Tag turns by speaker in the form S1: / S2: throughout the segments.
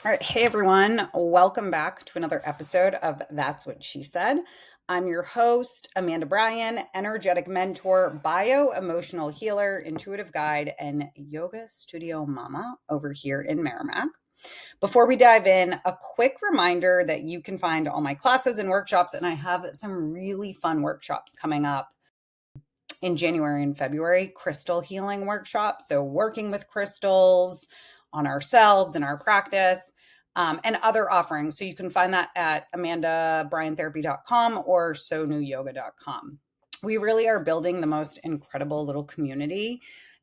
S1: All right. Hey, everyone. Welcome back to another episode of That's What She Said. I'm your host, Amanda Bryan, energetic mentor, bio emotional healer, intuitive guide, and yoga studio mama over here in Merrimack. Before we dive in, a quick reminder that you can find all my classes and workshops, and I have some really fun workshops coming up in January and February, crystal healing workshops. So working with crystals on ourselves and our practice, and other offerings. So you can find that at amandabryanTherapy.com or sonuyoga.com. We really are building the most incredible little community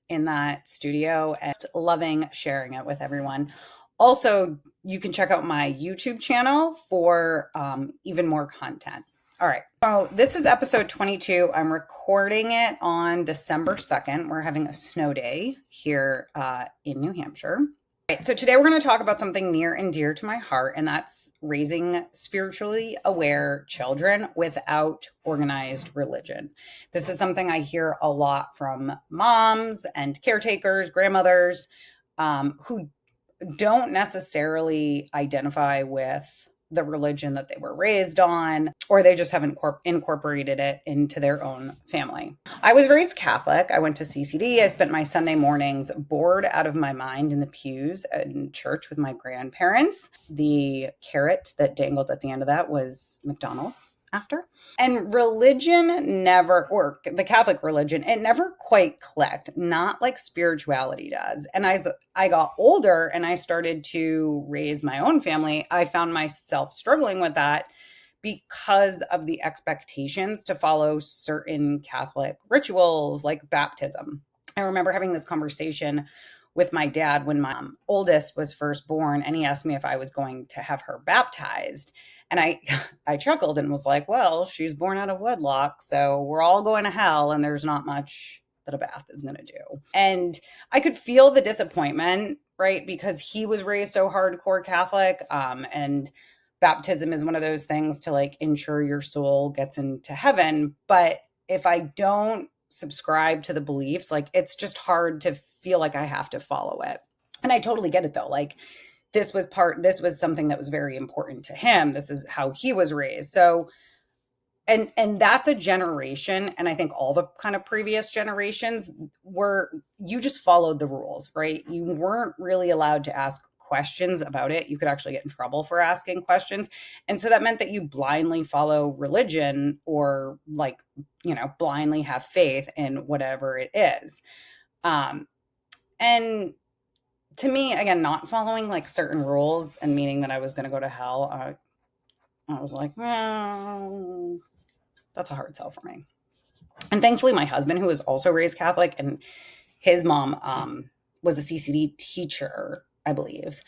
S1: in that studio and loving sharing it with everyone. Also, you can check out my YouTube channel for even more content. All right. So this is episode 22. I'm recording it on December 2nd. We're having a snow day here in New Hampshire. All right, so today we're going to talk about something near and dear to my heart, and that's raising spiritually aware children without organized religion. This is something I hear a lot from moms and caretakers, grandmothers, who don't necessarily identify with the religion that they were raised on, or they just haven't incorporated it into their own family. I was raised Catholic. I went to CCD. I spent my Sunday mornings bored out of my mind in the pews in church with my grandparents. The carrot that dangled at the end of that was McDonald's after. And religion never, or the Catholic religion, it never quite clicked, not like spirituality does. And as I got older and I started to raise my own family, I found myself struggling with that because of the expectations to follow certain Catholic rituals like baptism. I remember having this conversation with my dad when my oldest was first born, and he asked me if I was going to have her baptized. And I chuckled and was like, well, she's born out of wedlock, so we're all going to hell, and there's not much that a bath is going to do. And I could feel the disappointment, right? Because he was raised so hardcore Catholic, and baptism is one of those things to like ensure your soul gets into heaven. But if I don't subscribe to the beliefs, like it's just hard to feel like I have to follow it. And I totally get it though. Like this was something that was very important to him. This is how he was raised. So and that's a generation, and I think all the kind of previous generations were, you just followed the rules, right? You weren't really allowed to ask questions about it. You could actually get in trouble for asking questions. And so that meant that you blindly follow religion, or like, blindly have faith in whatever it is. And to me, again, not following like certain rules and meaning that I was going to go to hell, I was like, well, that's a hard sell for me. And thankfully, my husband, who was also raised Catholic, and his mom was a CCD teacher, I believe,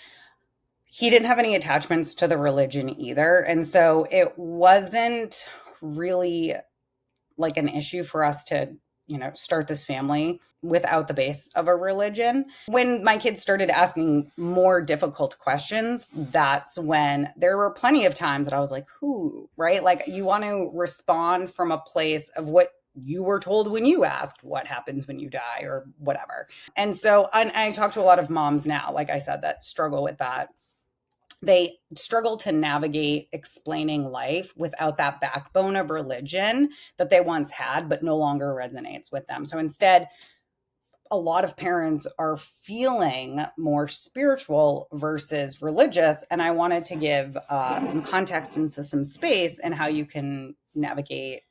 S1: he didn't have any attachments to the religion either. And so it wasn't really like an issue for us to, start this family without the base of a religion. When my kids started asking more difficult questions, that's when there were plenty of times that I was like, who, right? Like you want to respond from a place of what you were told when you asked what happens when you die or whatever. And so I talk to a lot of moms now, like I said, that struggle with that. They struggle to navigate explaining life without that backbone of religion that they once had, but no longer resonates with them. So instead, a lot of parents are feeling more spiritual versus religious. And I wanted to give some context into some space and how you can navigate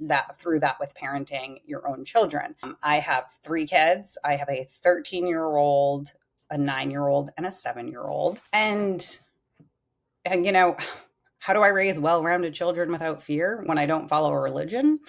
S1: that through that with parenting your own children. I have 3 kids. I have a 13-year-old, a 9-year-old, and a 7-year-old. And how do I raise well-rounded children without fear when I don't follow a religion?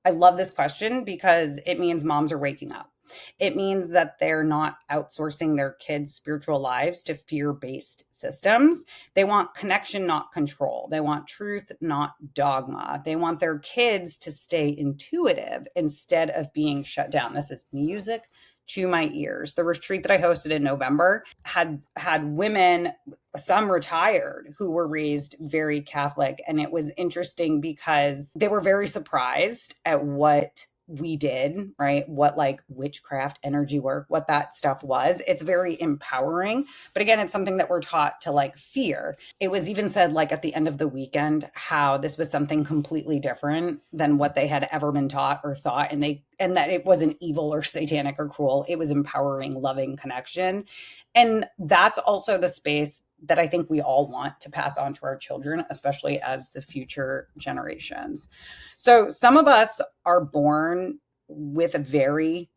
S1: I love this question because it means moms are waking up. It means that they're not outsourcing their kids' spiritual lives to fear-based systems. They want connection, not control. They want truth, not dogma. They want their kids to stay intuitive instead of being shut down. This is music to my ears. The retreat that I hosted in November had women, some retired, who were raised very Catholic. And it was interesting because they were very surprised at what we did, right? What like witchcraft, energy work, what that stuff was. It's very empowering. But again, it's something that we're taught to like fear. It was even said like at the end of the weekend how this was something completely different than what they had ever been taught or thought, and that it wasn't evil or satanic or cruel. It was empowering, loving connection. And that's also the space that I think we all want to pass on to our children, especially as the future generations. So some of us are born with very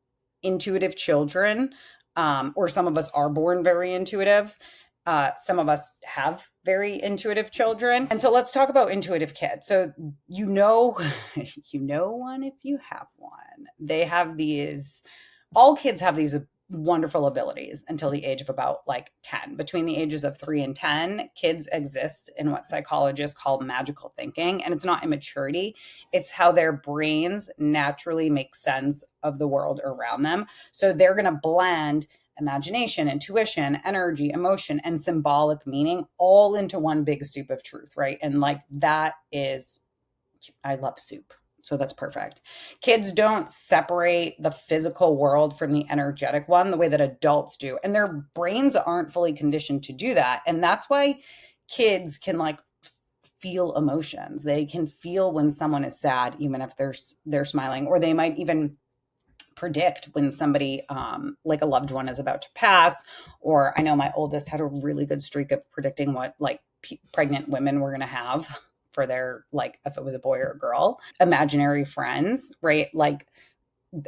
S1: intuitive children, or some of us are born very intuitive. Some of us have very intuitive children. And so let's talk about intuitive kids. So, you know, you know one if you have one. They have these, all kids have these wonderful abilities until the age of about like 10. Between the ages of 3 and 10, kids exist in what psychologists call magical thinking. And it's not immaturity, it's how their brains naturally make sense of the world around them. So they're going to blend imagination, intuition, energy, emotion, and symbolic meaning all into one big soup of truth, right? And like that is, I love soup. So that's perfect. Kids don't separate the physical world from the energetic one the way that adults do. And their brains aren't fully conditioned to do that. And that's why kids can like feel emotions. They can feel when someone is sad, even if they're smiling, or they might even predict when somebody like a loved one is about to pass. Or I know my oldest had a really good streak of predicting what like pregnant women were going to have for their, like, if it was a boy or a girl. Imaginary friends, right? Like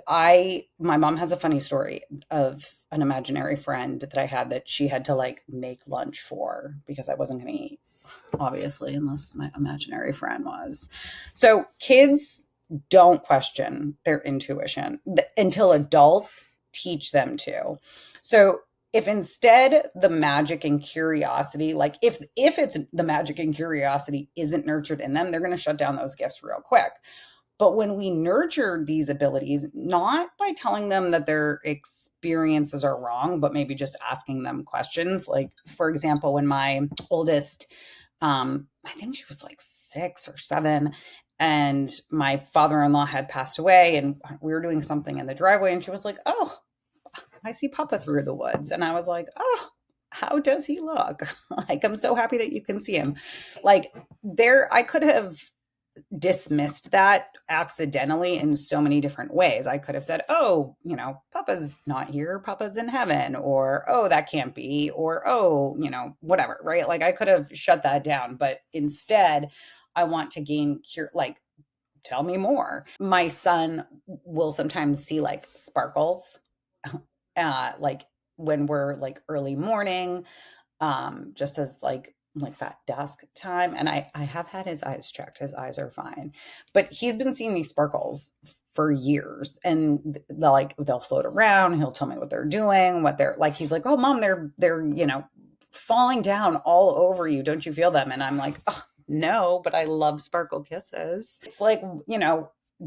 S1: my mom has a funny story of an imaginary friend that I had that she had to like make lunch for because I wasn't going to eat, obviously, unless my imaginary friend was. So kids don't question their intuition until adults teach them to. So if instead the magic and curiosity, like if it's the magic and curiosity isn't nurtured in them, they're going to shut down those gifts real quick. But when we nurture these abilities, not by telling them that their experiences are wrong, but maybe just asking them questions. Like, for example, when my oldest, I think she was like 6 or 7, and my father-in-law had passed away, and we were doing something in the driveway, and she was like, "Oh, I see Papa through the woods." And I was like, "Oh, how does he look?" Like, I'm so happy that you can see him. Like, I could have dismissed that accidentally in so many different ways. I could have said, "Oh, Papa's not here, Papa's in heaven," or, "Oh, that can't be," or, "Oh, whatever," right? Like I could have shut that down, but instead I want to gain like, tell me more. My son will sometimes see like sparkles, like when we're like early morning, just as like that dusk time. And I have had his eyes checked. His eyes are fine. But he's been seeing these sparkles for years, and they'll float around. He'll tell me what they're doing, what they're like. He's like, "Oh, Mom, they're falling down all over you. Don't you feel them?" And I'm like, "Oh, no, but I love sparkle kisses." It's like,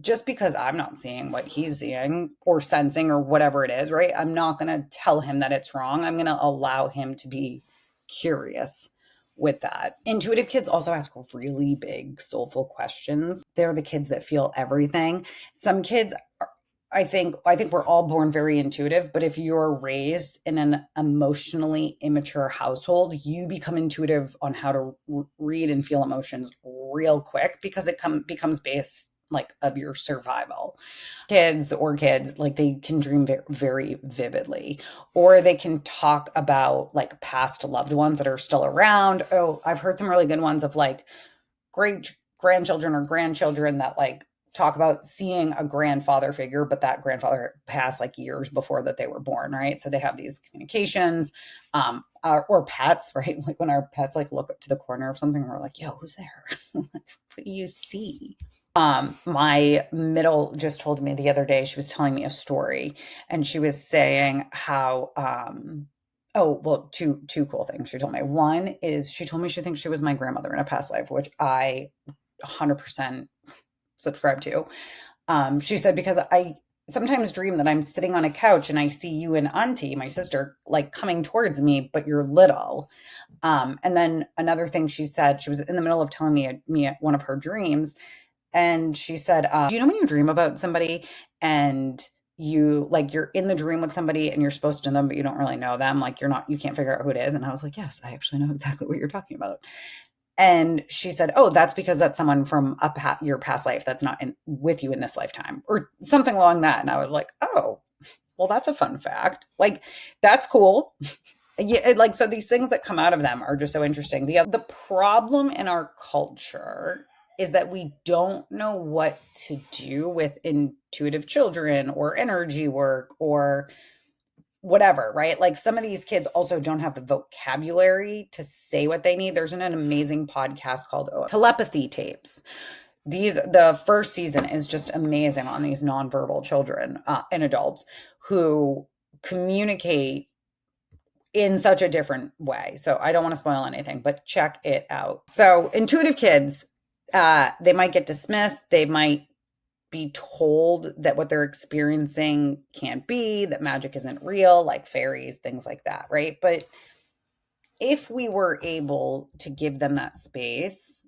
S1: just because I'm not seeing what he's seeing or sensing or whatever it is, right? I'm not going to tell him that it's wrong. I'm going to allow him to be curious with that. Intuitive kids also ask really big, soulful questions. They're the kids that feel everything. Some kids I think we're all born very intuitive, but if you're raised in an emotionally immature household, you become intuitive on how to read and feel emotions real quick because it becomes based like of your survival. Kids like they can dream very, very vividly, or they can talk about like past loved ones that are still around. Oh, I've heard some really good ones of like great grandchildren or grandchildren that like talk about seeing a grandfather figure, but that grandfather passed like years before that they were born, right? So they have these communications, or pets, right? Like when our pets like look up to the corner of something, we're like, "Yo, who's there?" What do you see? My middle just told me the other day, she was telling me a story, and she was saying how, oh, well, two cool things she told me. One is she told me she thinks she was my grandmother in a past life, which I 100% subscribe to. She said, because I sometimes dream that I'm sitting on a couch and I see you and Auntie, my sister, like coming towards me, but you're little. And then another thing she said, she was in the middle of telling me one of her dreams, And she said, do you know when you dream about somebody and you're in the dream with somebody and you're supposed to know them, but you don't really know them? Like you can't figure out who it is. And I was like, yes, I actually know exactly what you're talking about. And she said, oh, that's because that's someone from your past life that's not with you in this lifetime or something along that. And I was like, oh, well, that's a fun fact. Like, that's cool. Yeah, like, so these things that come out of them are just so interesting. The problem in our culture is that we don't know what to do with intuitive children or energy work or whatever, right? Like some of these kids also don't have the vocabulary to say what they need. There's an amazing podcast called Telepathy Tapes. The first season is just amazing on these nonverbal children and adults who communicate in such a different way. So I don't want to spoil anything, but check it out. So intuitive kids, they might get dismissed. They might be told that what they're experiencing can't be, that magic isn't real, like fairies, things like that, right? But if we were able to give them that space,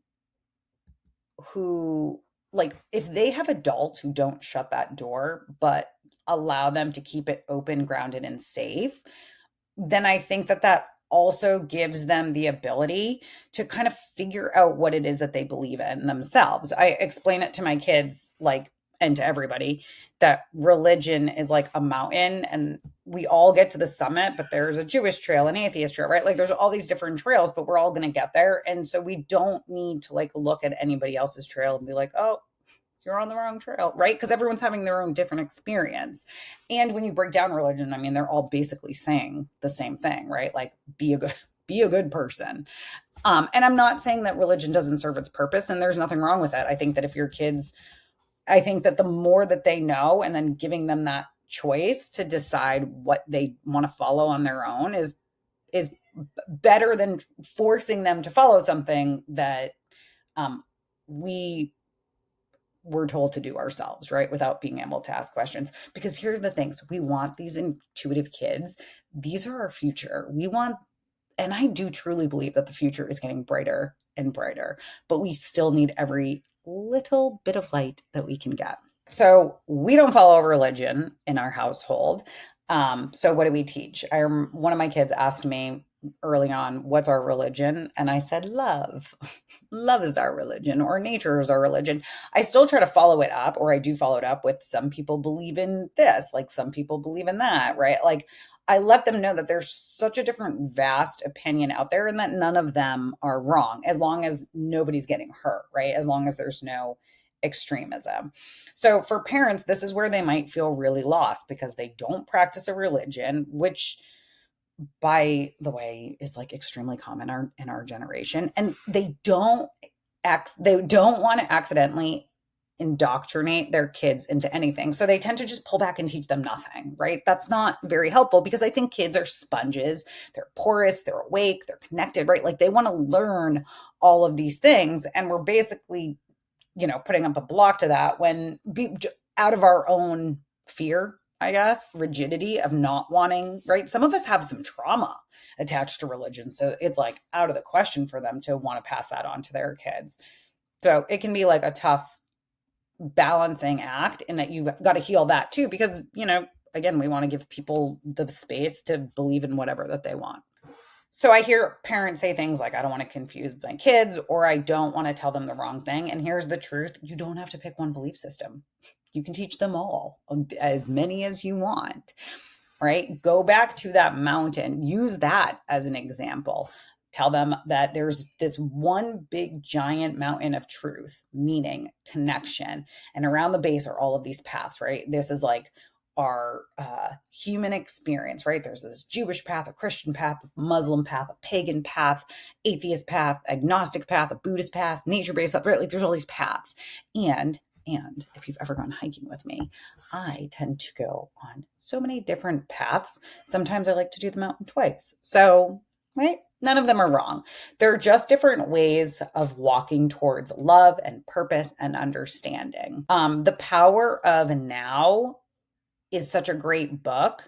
S1: who, like, if they have adults who don't shut that door, but allow them to keep it open, grounded, and safe, then I think that that also gives them the ability to kind of figure out what it is that they believe in themselves. I explain it to my kids, like, and to everybody, that religion is like a mountain and we all get to the summit, but there's a Jewish trail, an atheist trail, right? Like there's all these different trails, but we're all going to get there. And so we don't need to like look at anybody else's trail and be like, oh, you're on the wrong trail, right? Because everyone's having their own different experience. And when you break down religion, I mean, they're all basically saying the same thing, right? Like be a good person. And I'm not saying that religion doesn't serve its purpose, and there's nothing wrong with it. I think that if your kids, I think that the more that they know, and then giving them that choice to decide what they want to follow on their own is better than forcing them to follow something that we we're told to do ourselves, right? Without being able to ask questions. Because here's the thing. So we want these intuitive kids. These are our future. We want, and I do truly believe that the future is getting brighter and brighter, but we still need every little bit of light that we can get. So we don't follow religion in our household. So what do we teach? One of my kids asked me early on, what's our religion? And I said, love. Love is our religion, or nature is our religion. I still try to follow it up, or I do follow it up with some people believe in this, like some people believe in that, right? Like I let them know that there's such a different vast opinion out there and that none of them are wrong as long as nobody's getting hurt, right? As long as there's no extremism. So for parents, this is where they might feel really lost because they don't practice a religion, which by the way is like extremely common in our generation, and they don't want to accidentally indoctrinate their kids into anything. So they tend to just pull back and teach them nothing, right? That's not very helpful because I think kids are sponges. They're porous, they're awake, they're connected, right? Like they want to learn all of these things. And we're basically, putting up a block to that out of our own fear, I guess, rigidity of not wanting, right? Some of us have some trauma attached to religion. So it's like out of the question for them to want to pass that on to their kids. So it can be like a tough balancing act in that you've got to heal that too, because, again, we want to give people the space to believe in whatever that they want. So I hear parents say things like, I don't want to confuse my kids, or I don't want to tell them the wrong thing. And here's the truth. You don't have to pick one belief system. You can teach them all, as many as you want, right? Go back to that mountain. Use that as an example. Tell them that there's this one big giant mountain of truth, meaning, connection. And around the base are all of these paths, right? This is like our human experience, right? There's this Jewish path, a Christian path, a Muslim path, a pagan path, atheist path, agnostic path, a Buddhist path, nature-based path, right? Like there's all these paths. And if you've ever gone hiking with me, I tend to go on so many different paths. Sometimes I like to do the mountain twice. So, right? None of them are wrong. They're just different ways of walking towards love and purpose and understanding. The Power of Now is such a great book,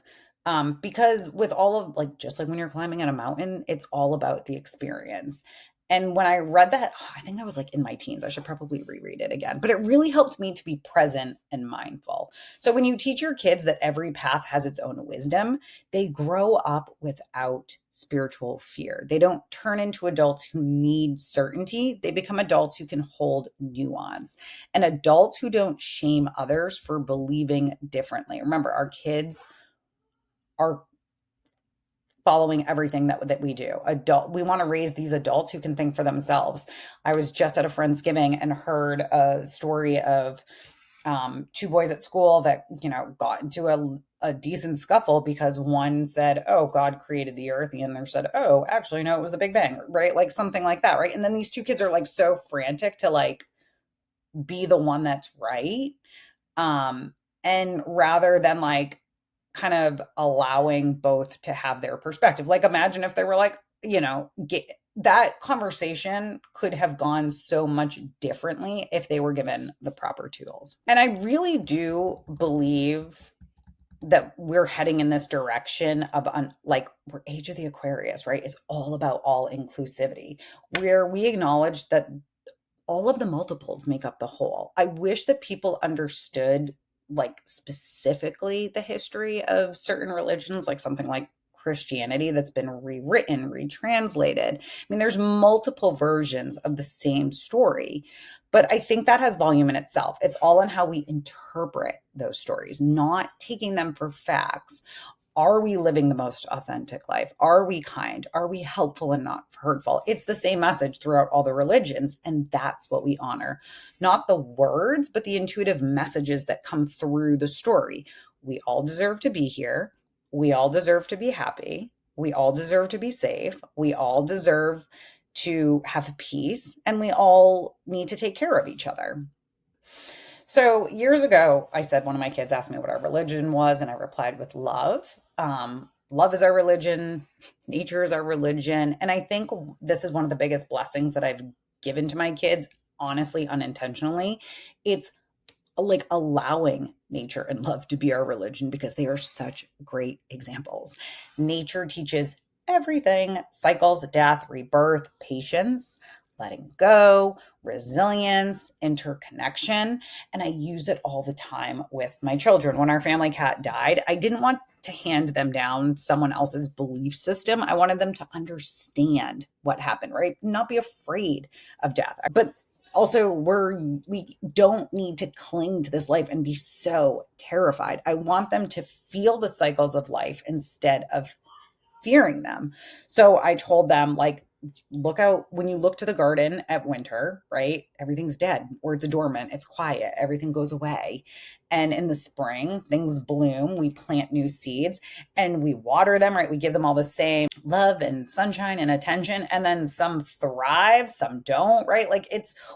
S1: because with all of, like, just like when you're climbing on a mountain, it's all about the experience. And when I read that, I think I was like in my teens. I should probably reread it again. But it really helped me to be present and mindful. So when you teach your kids that every path has its own wisdom, they grow up without spiritual fear. They don't turn into adults who need certainty. They become adults who can hold nuance, and adults who don't shame others for believing differently. Remember, our kids are following everything that we do. We want to raise these adults who can think for themselves. I was just at a Friendsgiving and heard a story of two boys at school that, got into a decent scuffle because one said, oh, God created the earth. The other said, oh, actually, no, it was the Big Bang, right? Like something like that, right? And then these two kids are like so frantic to like be the one that's right. Um, and rather than like kind of allowing both to have their perspective. Like imagine if they were like, that conversation could have gone so much differently if they were given the proper tools. And I really do believe that we're heading in this direction of like we're age of the Aquarius, right? It's all about all inclusivity, where we acknowledge that all of the multiples make up the whole. I wish that people understood like specifically the history of certain religions, like something like Christianity that's been rewritten, retranslated. I mean, there's multiple versions of the same story, but I think that has volume in itself. It's all in how we interpret those stories, not taking them for facts. Are we living the most authentic life? Are we kind? Are we helpful and not hurtful? It's the same message throughout all the religions, and that's what we honor. Not the words, but the intuitive messages that come through the story. We all deserve to be here. We all deserve to be happy. We all deserve to be safe. We all deserve to have peace, and we all need to take care of each other. So years ago, I said one of my kids asked me what our religion was, and I replied with love. Love is our religion, nature is our religion. And I think this is one of the biggest blessings that I've given to my kids, honestly, unintentionally. It's like allowing nature and love to be our religion because they are such great examples. Nature teaches everything: cycles, death, rebirth, patience, letting go, resilience, interconnection. And I use it all the time with my children. When our family cat died, I didn't want to hand them down someone else's belief system. I wanted them to understand what happened, right? Not be afraid of death. But also, we don't need to cling to this life and be so terrified. I want them to feel the cycles of life instead of fearing them. So I told them, like, look out when you look to the garden at winter, right? Everything's dead or it's dormant, it's quiet, everything goes away. And in the spring, things bloom, we plant new seeds and we water them, right? We give them all the same love and sunshine and attention. And then some thrive, some don't, right? Like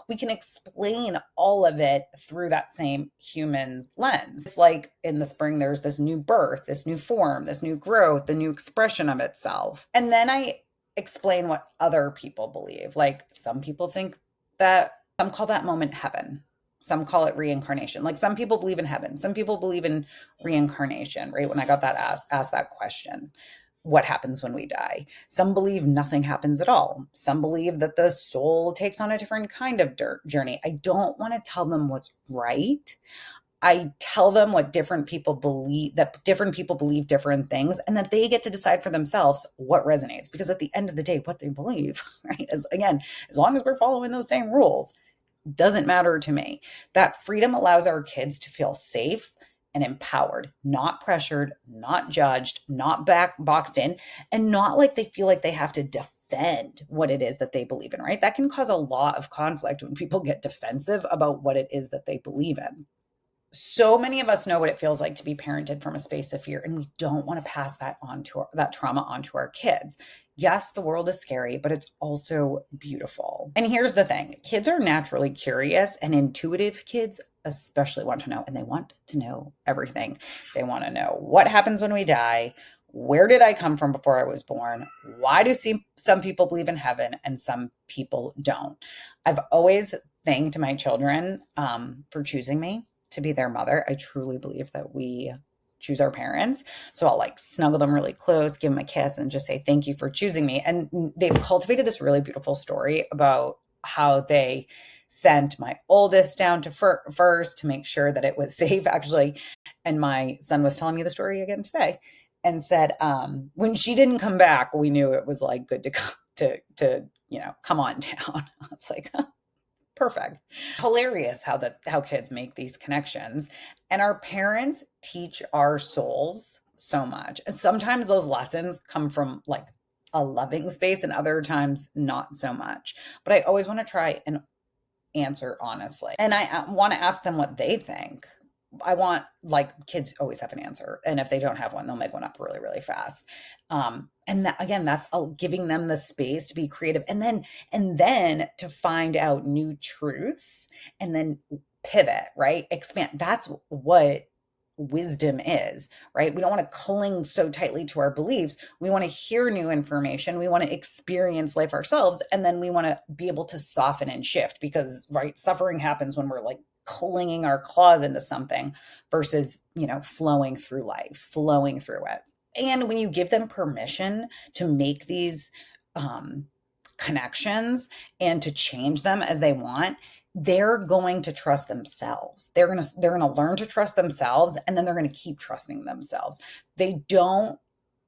S1: we can explain all of it through that same human lens. It's like in the spring, there's this new birth, this new form, this new growth, the new expression of itself. And then I explain what other people believe. Like some people think that, some call that moment heaven. Some call it reincarnation. Like some people believe in heaven. Some people believe in reincarnation, right? When I got that asked that question, what happens when we die? Some believe nothing happens at all. Some believe that the soul takes on a different kind of journey. I don't want to tell them what's right. I tell them what different people believe, that different people believe different things, and that they get to decide for themselves what resonates. Because at the end of the day, what they believe, right, is, again, as long as we're following those same rules, doesn't matter to me. That freedom allows our kids to feel safe and empowered, not pressured, not judged, not boxed in, and not like they feel like they have to defend what it is that they believe in, right? That can cause a lot of conflict when people get defensive about what it is that they believe in. So many of us know what it feels like to be parented from a space of fear, and we don't want to pass that on to that trauma onto our kids. Yes, the world is scary, but it's also beautiful. And here's the thing: kids are naturally curious, and intuitive kids especially want to know, and they want to know everything. They want to know what happens when we die. Where did I come from before I was born? Why do some people believe in heaven and some people don't? I've always thanked my children for choosing me to be their mother. I truly believe that we choose our parents. So I'll like snuggle them really close, give them a kiss, and just say, thank you for choosing me. And they've cultivated this really beautiful story about how they sent my oldest down to first to make sure that it was safe, actually. And my son was telling me the story again today and said, when she didn't come back, we knew it was like good to come on down. I was like, huh, perfect. Hilarious how kids make these connections. And our parents teach our souls so much. And sometimes those lessons come from like a loving space, and other times not so much. But I always want to try and answer honestly. And I want to ask them what they think. I want, like, kids always have an answer. And if they don't have one, they'll make one up really, really fast. And that, again, that's giving them the space to be creative, and then to find out new truths, and then pivot, right? Expand. That's what wisdom is, right? We don't want to cling so tightly to our beliefs. We want to hear new information. We want to experience life ourselves. And then we want to be able to soften and shift, because, right, suffering happens when we're like clinging our claws into something versus, flowing through life, flowing through it. And when you give them permission to make these connections and to change them as they want, they're going to trust themselves. They're going to learn to trust themselves, and then they're going to keep trusting themselves. They don't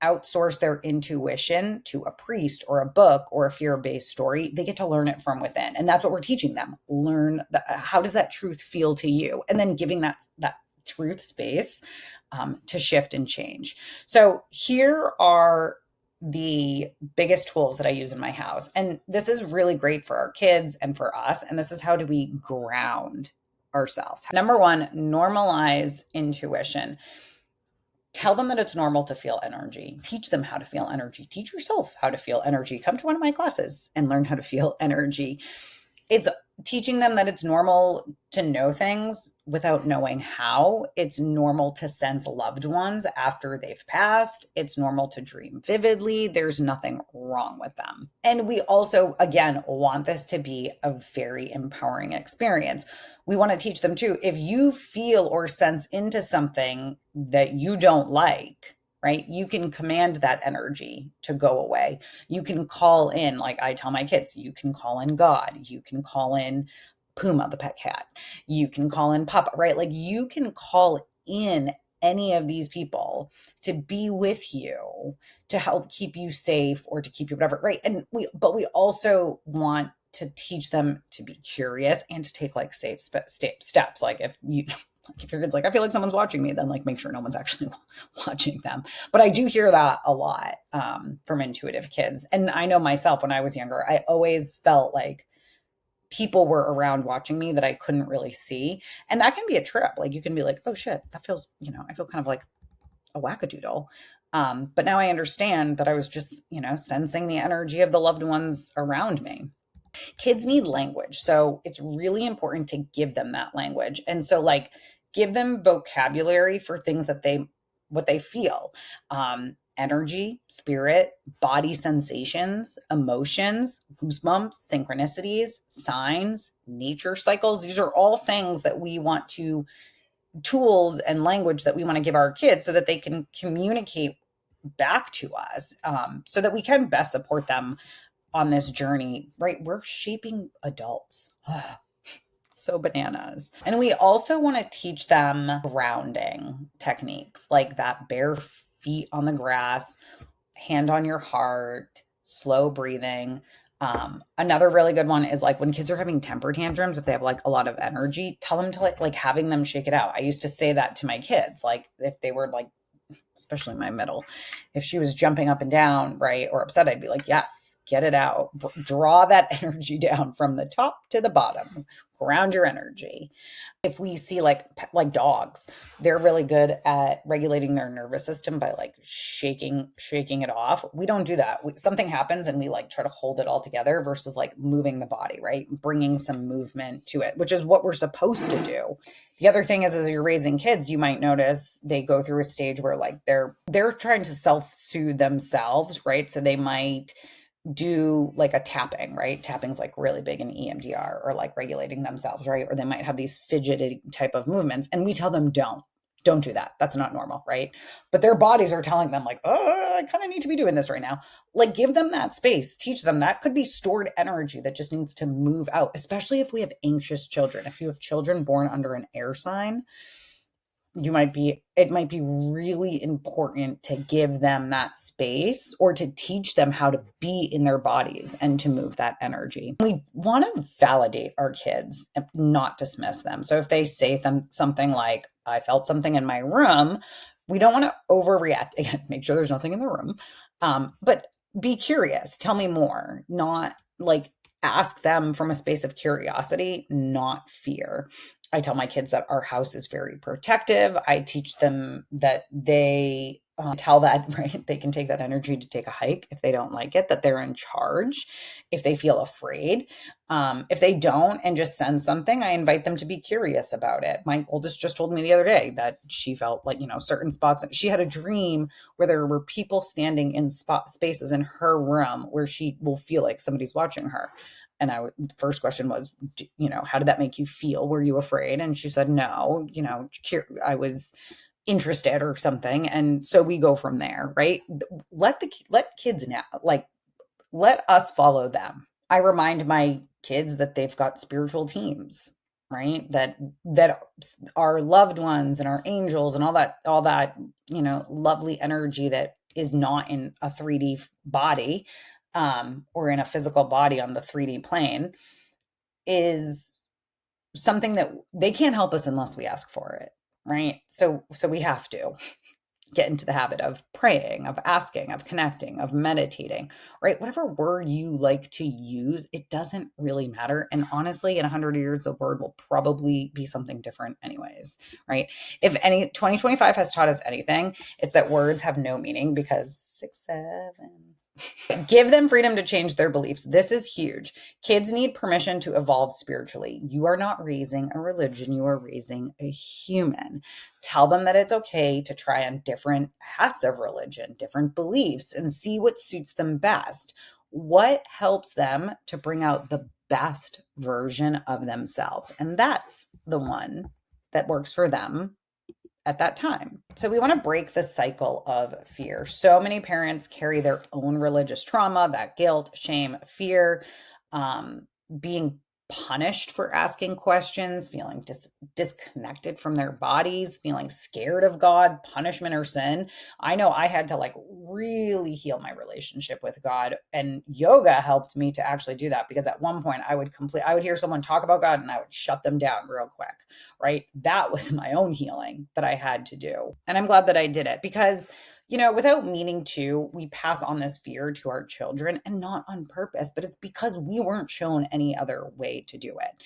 S1: outsource their intuition to a priest or a book or a fear-based story. They get to learn it from within. And that's what we're teaching them. Learn how does that truth feel to you? And then giving that truth space to shift and change. So here are the biggest tools that I use in my house. And this is really great for our kids and for us. And this is, how do we ground ourselves? Number one, normalize intuition. Tell them that it's normal to feel energy. Teach them how to feel energy. Teach yourself how to feel energy. Come to one of my classes and learn how to feel energy. It's teaching them that it's normal to know things without knowing how. It's normal to sense loved ones after they've passed. It's normal to dream vividly. There's nothing wrong with them. And we also, again, want this to be a very empowering experience. We want to teach them too, if you feel or sense into something that you don't like, right? You can command that energy to go away. You can call in, like I tell my kids, you can call in God. You can call in Puma, the pet cat. You can call in Papa, right? Like you can call in any of these people to be with you, to help keep you safe or to keep you whatever, right? But we also want to teach them to be curious and to take like safe steps. Like if your kid's like, I feel like someone's watching me, then like make sure no one's actually watching them. But I do hear that a lot from intuitive kids. And I know myself, when I was younger, I always felt like people were around watching me that I couldn't really see. And that can be a trip. Like you can be like, oh shit, that feels, I feel kind of like a wackadoodle. But now I understand that I was just, sensing the energy of the loved ones around me. Kids need language. So it's really important to give them that language. And so like give them vocabulary for things that what they feel. Energy, spirit, body sensations, emotions, goosebumps, synchronicities, signs, nature cycles. These are all things that we want tools and language that we want to give our kids so that they can communicate back to us, so that we can best support them on this journey, right? We're shaping adults. So bananas. And we also want to teach them grounding techniques, like that bare feet on the grass, hand on your heart, slow breathing. Another really good one is like when kids are having temper tantrums, if they have like a lot of energy, tell them to like having them shake it out. I used to say that to my kids, like if they were like, especially my middle, if she was jumping up and down, right, or upset, I'd be like, yes, get it out. Draw that energy down from the top to the bottom. Ground your energy. If we see like dogs, they're really good at regulating their nervous system by like shaking it off. We don't do that. Something happens and we like try to hold it all together versus like moving the body, right? Bringing some movement to it, which is what we're supposed to do. The other thing is, as you're raising kids, you might notice they go through a stage where like they're trying to self-soothe themselves, right? So they might do like a tapping, right? Tapping's like really big in EMDR, or like regulating themselves, right? Or they might have these fidgety type of movements, and we tell them don't. Don't do that. That's not normal, right? But their bodies are telling them, like, oh, I kind of need to be doing this right now. Like, give them that space, teach them that could be stored energy that just needs to move out, especially if we have anxious children. If you have children born under an air sign, it might be really important to give them that space or to teach them how to be in their bodies and to move that energy. We want to validate our kids and not dismiss them. So if they say something like, I felt something in my room, we don't want to overreact. Again, make sure there's nothing in the room. But be curious, tell me more, not like ask them from a space of curiosity, not fear. I tell my kids that our house is very protective. I teach them that they tell that, right? They can take that energy to take a hike if they don't like it, that they're in charge if they feel afraid. If they don't and just send something, I invite them to be curious about it. My oldest just told me the other day that she felt like, certain spots. She had a dream where there were people standing in spaces in her room where she will feel like somebody's watching her. And the first question was, how did that make you feel? Were you afraid? And she said, no, I was interested or something. And so we go from there, right? Let kids now, like, let us follow them. I remind my kids that they've got spiritual teams, right? That are loved ones and our angels and all that, lovely energy that is not in a 3D body, or in a physical body on the 3D plane, is something that they can't help us unless we ask for it, right? So we have to get into the habit of praying, of asking, of connecting, of meditating, right? Whatever word you like to use, it doesn't really matter. And honestly, in 100 years, the word will probably be something different anyways, right? If 2025 has taught us anything, it's that words have no meaning because 6, 7. Give them freedom to change their beliefs. This is huge. Kids need permission to evolve spiritually. You are not raising a religion, you are raising a human. Tell them that it's okay to try on different hats of religion, different beliefs, and see what suits them best. What helps them to bring out the best version of themselves? And that's the one that works for them at that time. So we want to break the cycle of fear. So many parents carry their own religious trauma, that guilt, shame, fear, being punished for asking questions, feeling disconnected from their bodies, feeling scared of God, punishment, or sin. I know I had to like really heal my relationship with God, and yoga helped me to actually do that, because at one point I would hear someone talk about God and I would shut them down real quick, right? That was my own healing that I had to do. And I'm glad that I did it, because without meaning to, we pass on this fear to our children, and not on purpose, but it's because we weren't shown any other way to do it.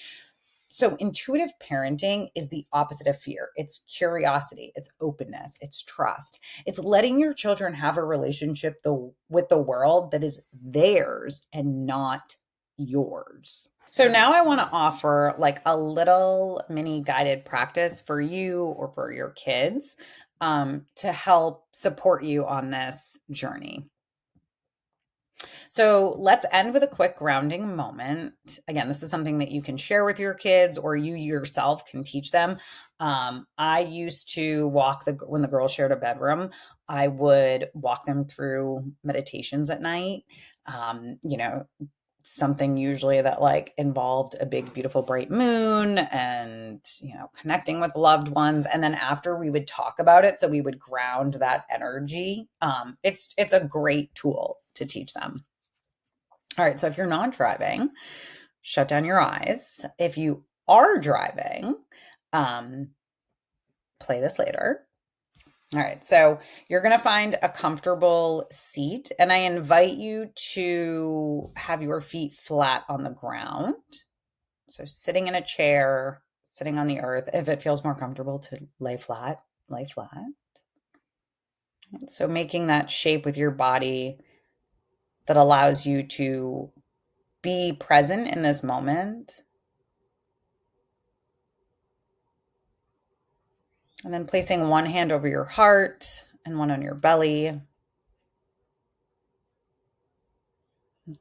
S1: So intuitive parenting is the opposite of fear. It's curiosity, it's openness, it's trust. It's letting your children have a relationship with the world that is theirs and not yours. So now I want to offer like a little mini guided practice for you or for your kids, to help support you on this journey. So let's end with a quick grounding moment. Again, this is something that you can share with your kids, or you yourself can teach them. I used to when the girls shared a bedroom, I would walk them through meditations at night. Something usually that like involved a big, beautiful, bright moon and, connecting with loved ones. And then after, we would talk about it. So we would ground that energy. It's a great tool to teach them. All right. So if you're not driving, shut down your eyes. If you are driving, play this later. All right, so you're going to find a comfortable seat, and I invite you to have your feet flat on the ground. So sitting in a chair, sitting on the earth. If it feels more comfortable to lay flat, lay flat. So making that shape with your body that allows you to be present in this moment. And then placing one hand over your heart and one on your belly.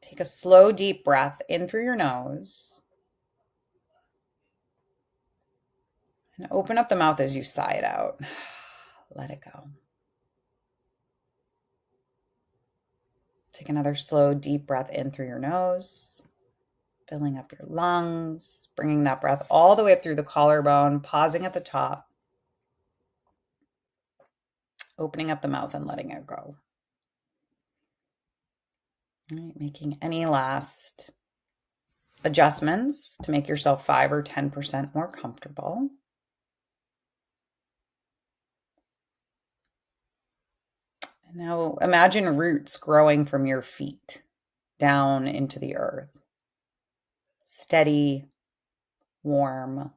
S1: Take a slow, deep breath in through your nose. And open up the mouth as you sigh it out. Let it go. Take another slow, deep breath in through your nose, filling up your lungs, bringing that breath all the way up through the collarbone, pausing at the top, opening up the mouth and letting it go. All right, making any last adjustments to make yourself 5 or 10% more comfortable. And now imagine roots growing from your feet down into the earth. Steady, warm,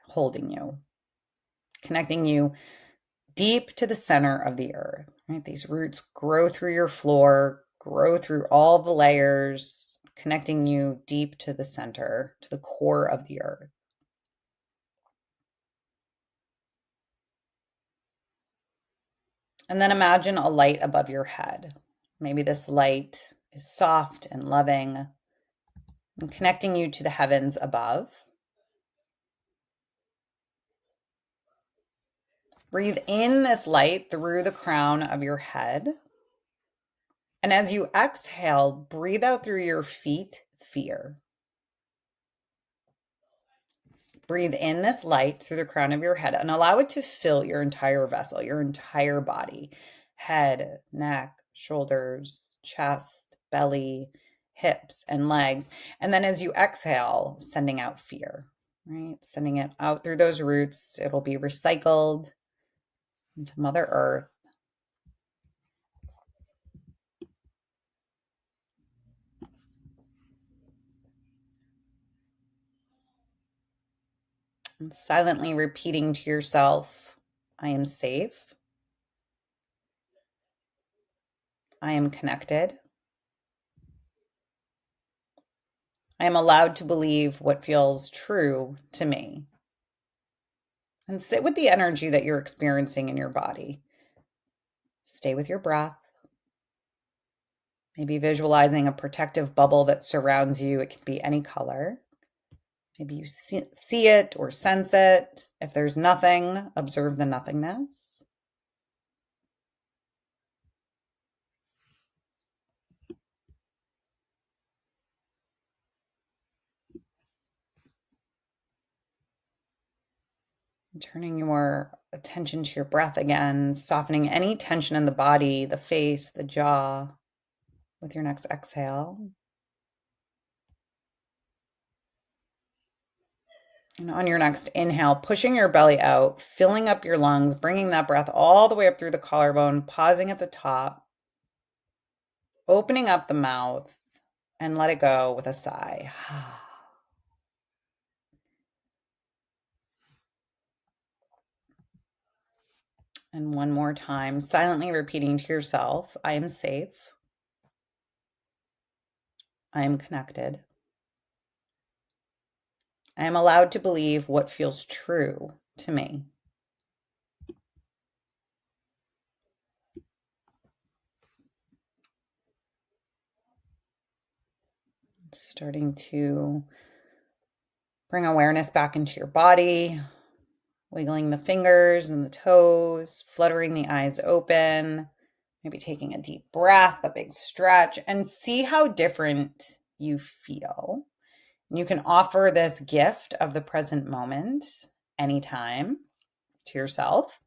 S1: holding you, connecting you deep to the center of the earth. Right? These roots grow through your floor, grow through all the layers, connecting you deep to the center, to the core of the earth. And then imagine a light above your head. Maybe this light is soft and loving and connecting you to the heavens above. Breathe in this light through the crown of your head. And as you exhale, breathe out through your feet, fear. Breathe in this light through the crown of your head and allow it to fill your entire vessel, your entire body, head, neck, shoulders, chest, belly, hips, and legs. And then as you exhale, sending out fear, right? Sending it out through those roots. It'll be recycled into Mother Earth. And silently repeating to yourself, I am safe. I am connected. I am allowed to believe what feels true to me. And sit with the energy that you're experiencing in your body. Stay with your breath. Maybe visualizing a protective bubble that surrounds you. It can be any color. Maybe you see it or sense it. If there's nothing, observe the nothingness. Turning your attention to your breath again, softening any tension in the body, the face, the jaw with your next exhale. And on your next inhale, pushing your belly out, filling up your lungs, bringing that breath all the way up through the collarbone, pausing at the top, opening up the mouth, and let it go with a sigh. And one more time, silently repeating to yourself, I am safe. I am connected. I am allowed to believe what feels true to me. Starting to bring awareness back into your body, wiggling the fingers and the toes, fluttering the eyes open, maybe taking a deep breath, a big stretch, and see how different you feel. You can offer this gift of the present moment anytime to yourself.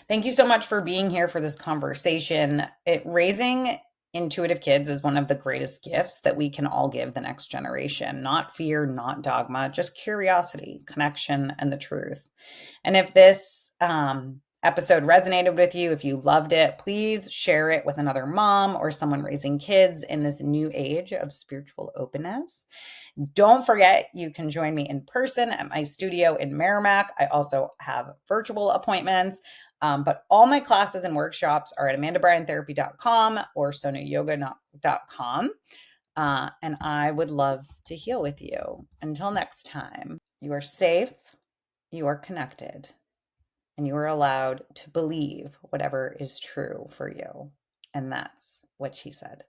S1: Thank you so much for being here for this conversation. Raising intuitive kids is one of the greatest gifts that we can all give the next generation. Not fear, not dogma, just curiosity, connection, and the truth. And if this episode resonated with you, if you loved it, please share it with another mom or someone raising kids in this new age of spiritual openness. Don't forget, you can join me in person at my studio in Merrimack. I also have virtual appointments, but all my classes and workshops are at amandabryanTherapy.com or sonayoga.com. And I would love to heal with you. Until next time, you are safe, you are connected, and you are allowed to believe whatever is true for you. And that's what she said.